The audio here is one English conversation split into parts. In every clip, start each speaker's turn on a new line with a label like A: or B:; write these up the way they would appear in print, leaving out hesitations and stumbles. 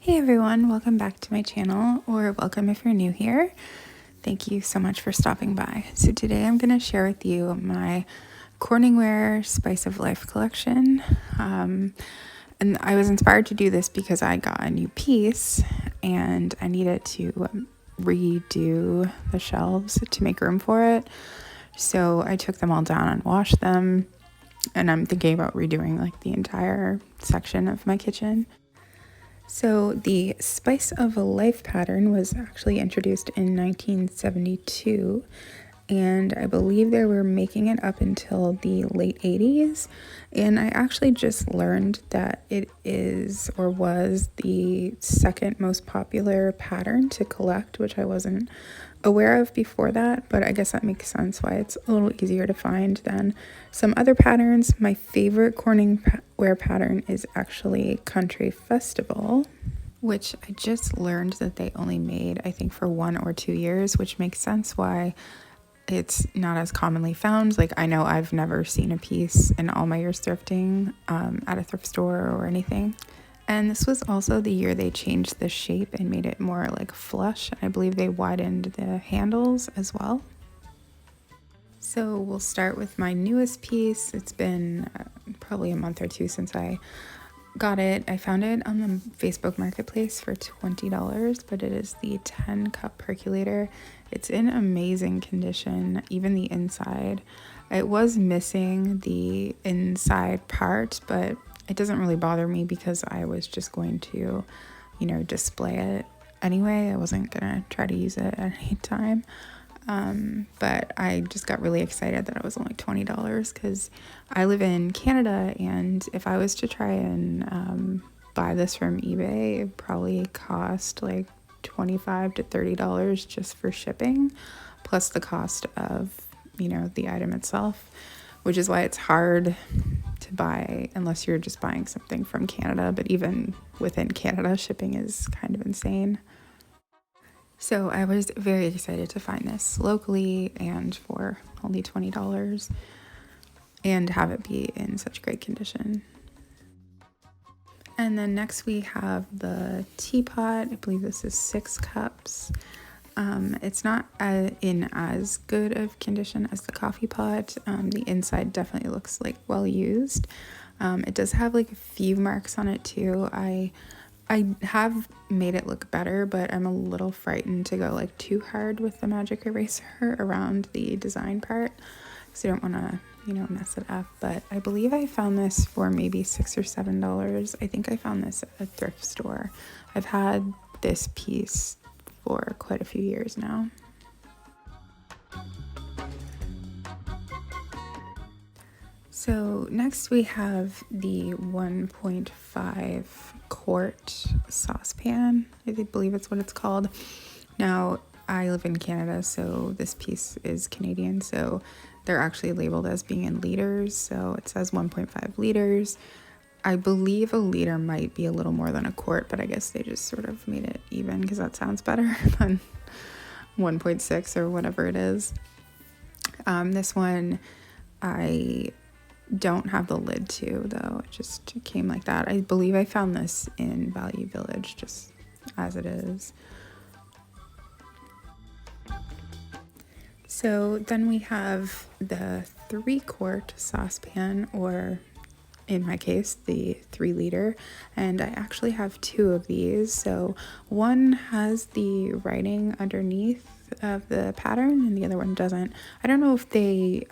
A: Hey everyone, welcome back to my channel, or welcome if you're new here. Thank you so much for stopping by. So today I'm going to share with you my Corningware Spice of Life collection. And I was inspired to do this because I got a new piece and I needed to redo the shelves to make room for it. So I took them all down and washed them, and I'm thinking about redoing like the entire section of my kitchen. So the Spice of Life pattern was actually introduced in 1972, and I believe they were making it up until the late 80s. And I actually just learned that it is or was the second most popular pattern to collect, which I wasn't aware of before that, but I guess that makes sense why it's a little easier to find than some other patterns. My favorite Corningware pattern is actually Country Festival, which I just learned that they only made, I think, for 1 or 2 years, which makes sense why it's not as commonly found. Like, I know I've never seen a piece in all my years thrifting at a thrift store or anything. And this was also the year they changed the shape and made it more like flush. I believe they widened the handles as well. So we'll start with my newest piece. It's been probably a month or two since I got it. I found it on the Facebook Marketplace for $20, but it is the 10 cup percolator. It's in amazing condition, even the inside. It was missing the inside part, but it doesn't really bother me because I was just going to, display it anyway. I wasn't gonna try to use it at any time. But I just got really excited that it was only $20 because I live in Canada, and if I was to try and buy this from eBay, it probably cost like $25 to $30 just for shipping, plus the cost of, the item itself, which is why it's hard to buy unless you're just buying something from Canada. But even within Canada, shipping is kind of insane. So I was very excited to find this locally and for only $20 and have it be in such great condition. And then next we have the teapot. I believe this is 6 cups. It's not in as good of condition as the coffee pot. The inside definitely looks like well used. It does have like a few marks on it too. I have made it look better, but I'm a little frightened to go like too hard with the magic eraser around the design part because I don't want to, mess it up. But I believe I found this for maybe $6 or $7. I think I found this at a thrift store. I've had this piece for quite a few years now. So next we have the 1.5 quart saucepan. I believe it's what it's called. Now, I live in Canada, so this piece is Canadian, so they're actually labeled as being in liters. So it says 1.5 liters. I believe a liter might be a little more than a quart, but I guess they just sort of made it even because that sounds better than 1.6 or whatever it is. This one, I don't have the lid to, though. It just came like that. I believe I found this in Value Village just as it is. So then we have the 3-quart saucepan, or in my case, the 3 liter, and I actually have 2 of these. So one has the writing underneath of the pattern and the other one doesn't. I don't know if they,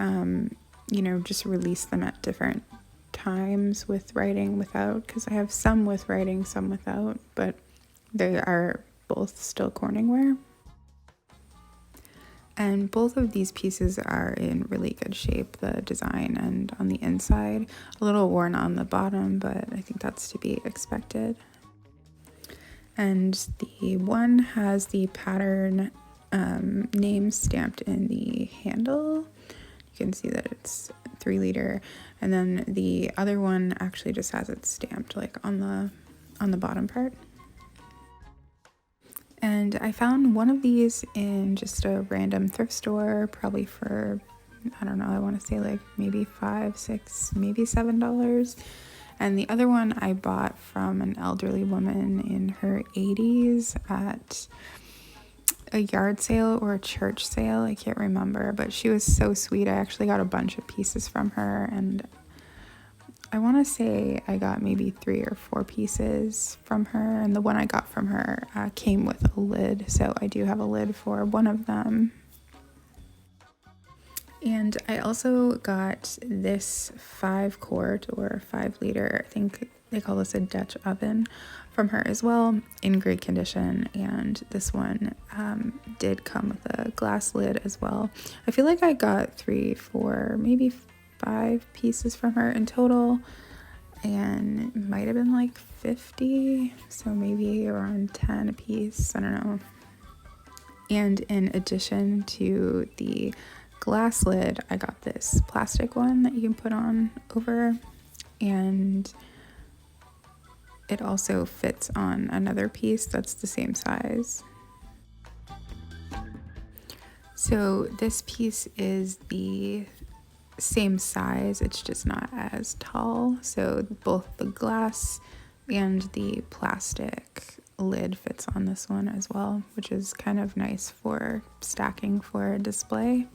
A: just release them at different times with writing, without, because I have some with writing, some without, but they are both still Corningware. And both of these pieces are in really good shape, the design and on the inside. A little worn on the bottom, but I think that's to be expected. And the one has the pattern name stamped in the handle. You can see that it's 3 liter. And then the other one actually just has it stamped like on the bottom part. And I found one of these in just a random thrift store, probably for, I don't know, I want to say like maybe $5, $6, maybe $7. And the other one I bought from an elderly woman in her 80s at a yard sale or a church sale. I can't remember, but she was so sweet. I actually got a bunch of pieces from her, and I want to say I got maybe 3 or 4 pieces from her, and the one I got from her came with a lid, so I do have a lid for one of them. And I also got this 5-quart or 5-liter, I think they call this a Dutch oven, from her as well, in great condition. And this one did come with a glass lid as well. I feel like I got 3, 4, maybe 5 pieces from her in total, and it might have been like 50, so maybe around 10 a piece, I don't know. And in addition to the glass lid, I got this plastic one that you can put on over, and it also fits on another piece that's the same size. So this piece is the same size, it's just not as tall, so both the glass and the plastic lid fits on this one as well, which is kind of nice for stacking for a display.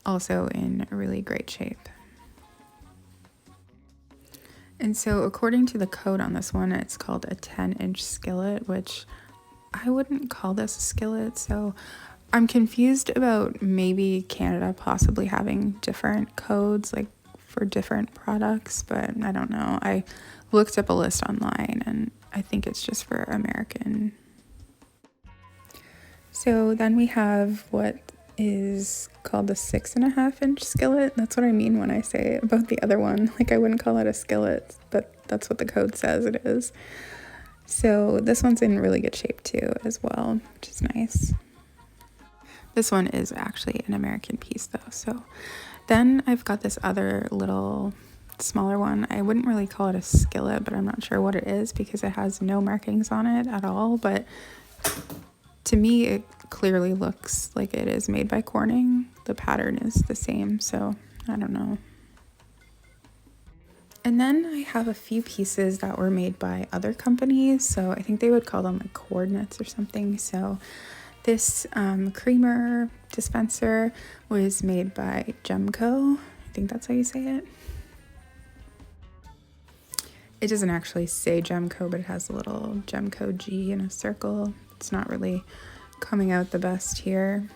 A: Also in really great shape. And so according to the code on this one, it's called a 10-inch skillet, which I wouldn't call this a skillet, so I'm confused about maybe Canada possibly having different codes like for different products, but I don't know. I looked up a list online and I think it's just for American. So then we have what is called a 6.5-inch skillet. That's what I mean when I say about the other one. Like, I wouldn't call it a skillet, but that's what the code says it is. So this one's in really good shape too as well, which is nice. This one is actually an American piece though. So then I've got this other little smaller one. I wouldn't really call it a skillet, but I'm not sure what it is because it has no markings on it at all. But to me, it clearly looks like it is made by Corning. The pattern is the same, so I don't know. And then I have a few pieces that were made by other companies, so I think they would call them like coordinates or something. So this creamer dispenser was made by Gemco. I think that's how you say it. It doesn't actually say Gemco, but it has a little Gemco G in a circle. It's not really coming out the best here.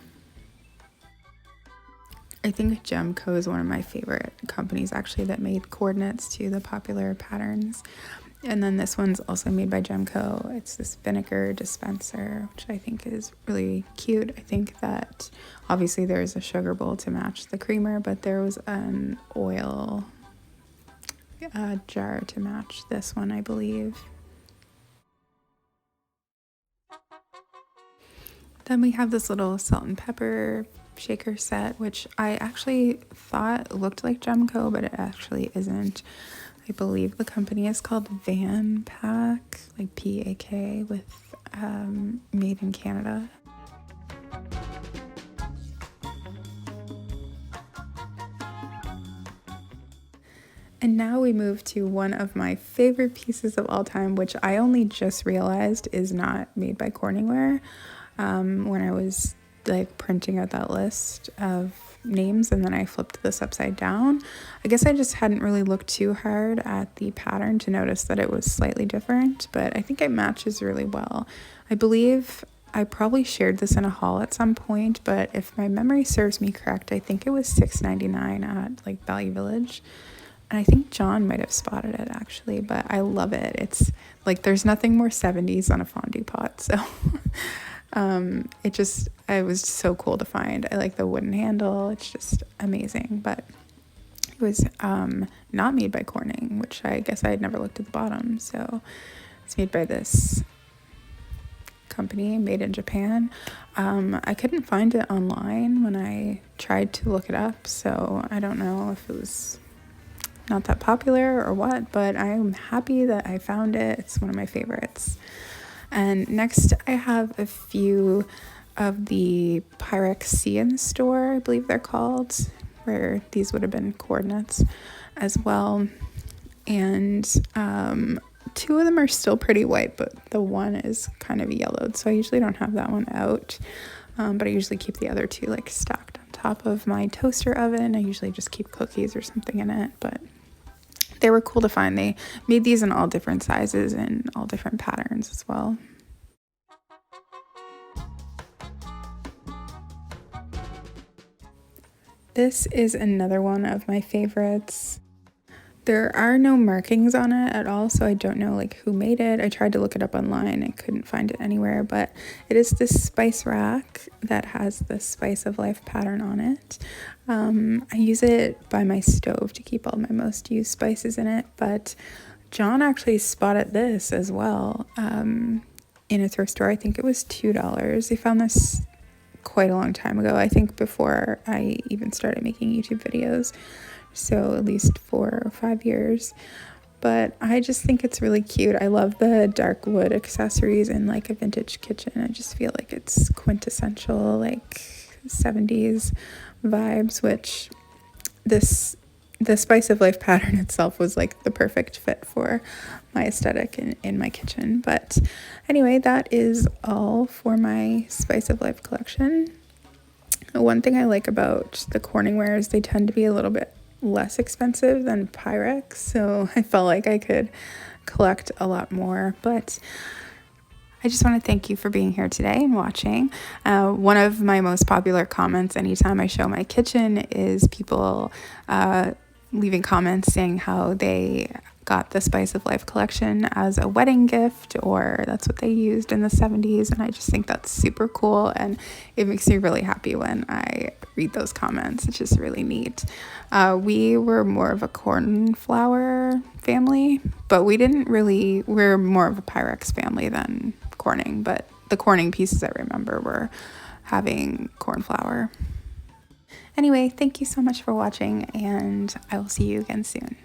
A: I think Gemco is one of my favorite companies actually that made coordinates to the popular patterns. And then this one's also made by Gemco. It's this vinegar dispenser, which I think is really cute. I think that obviously there's a sugar bowl to match the creamer, but there was an oil jar to match this one, I believe. Then we have this little salt and pepper shaker set, which I actually thought looked like Gemco, but it actually isn't. I believe the company is called Van Pack, like P-A-K, with made in Canada. And now we move to one of my favorite pieces of all time, which I only just realized is not made by Corningware when I was like printing out that list of names, and then I flipped this upside down. I guess I just hadn't really looked too hard at the pattern to notice that it was slightly different, but I think it matches really well. I believe I probably shared this in a haul at some point, but if my memory serves me correct, I think it was $6.99 at like Value Village. And I think John might have spotted it actually, but I love it. It's like there's nothing more 70s than a fondue pot, so it was so cool to find. I like the wooden handle. It's just amazing. But it was not made by Corning, which I guess I had never looked at the bottom. So it's made by this company, made in Japan. I couldn't find it online when I tried to look it up, so I don't know if it was not that popular or what, but I'm happy that I found it. It's one of my favorites. And next I have a few of the Pyrexian store, I believe they're called, where these would have been coordinates as well. and two of them are still pretty white, but the one is kind of yellowed, so I usually don't have that one out. But I usually keep the other two like stacked on top of my toaster oven. I usually just keep cookies or something in it, but they were cool to find. They made these in all different sizes and all different patterns as well. This is another one of my favorites. There are no markings on it at all, so I don't know like who made it. I tried to look it up online. I couldn't find it anywhere, but it is this spice rack that has the Spice of Life pattern on it. I use it by my stove to keep all my most used spices in it, but John actually spotted this as well in a thrift store. I think it was $2. He found this quite a long time ago, I think before I even started making YouTube videos. So at least 4 or 5 years. But I just think it's really cute. I love the dark wood accessories in like a vintage kitchen. I just feel like it's quintessential like 70s vibes, which the Spice of Life pattern itself was like the perfect fit for my aesthetic in my kitchen. But anyway, that is all for my Spice of Life collection. One thing I like about the Corningware is they tend to be a little bit less expensive than Pyrex, so I felt like I could collect a lot more. But I just want to thank you for being here today and watching. One of my most popular comments anytime I show my kitchen is people leaving comments saying how they got the Spice of Life collection as a wedding gift, or that's what they used in the 70s, and I just think that's super cool, and it makes me really happy when I read those comments. It's just really neat. We were more of a cornflower family, but we're more of a Pyrex family than Corning, but the Corning pieces I remember were having cornflower. Anyway, thank you so much for watching, and I will see you again soon.